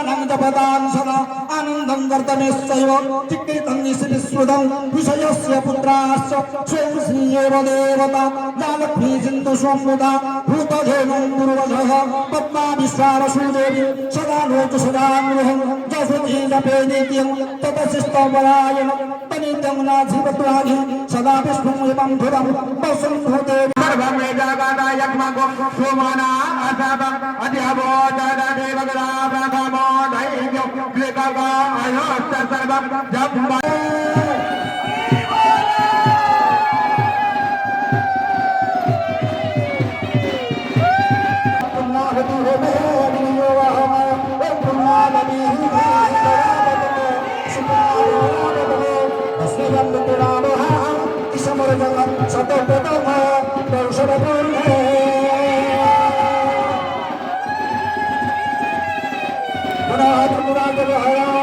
पुराणं जपतां सदा आनन्दं वर्धमेश्चैव चिक्रीतं निशिविश्रुतं विषयस्य पुत्राश्च स्वयं श्रीएव देवता जालक्ष्मी सिन्धु स्वमुदा भूतधेनुं गुरुवधः पद्मा विश्वावसुदेवी सदा लोक सदा गृहं जसुधी जपे नित्यं ततशिष्टपरायणं तनित्यं नाधिपत्राधि सदा विष्णुं एवं धुरं वसुन्धुदेवी सर्वं वेदागादायक्मगो सोमना असावं अध्यबोधनदेवगला ब्रह्मो दैव्यो क्लिकगा अयोश्च सर्वं जपं Hara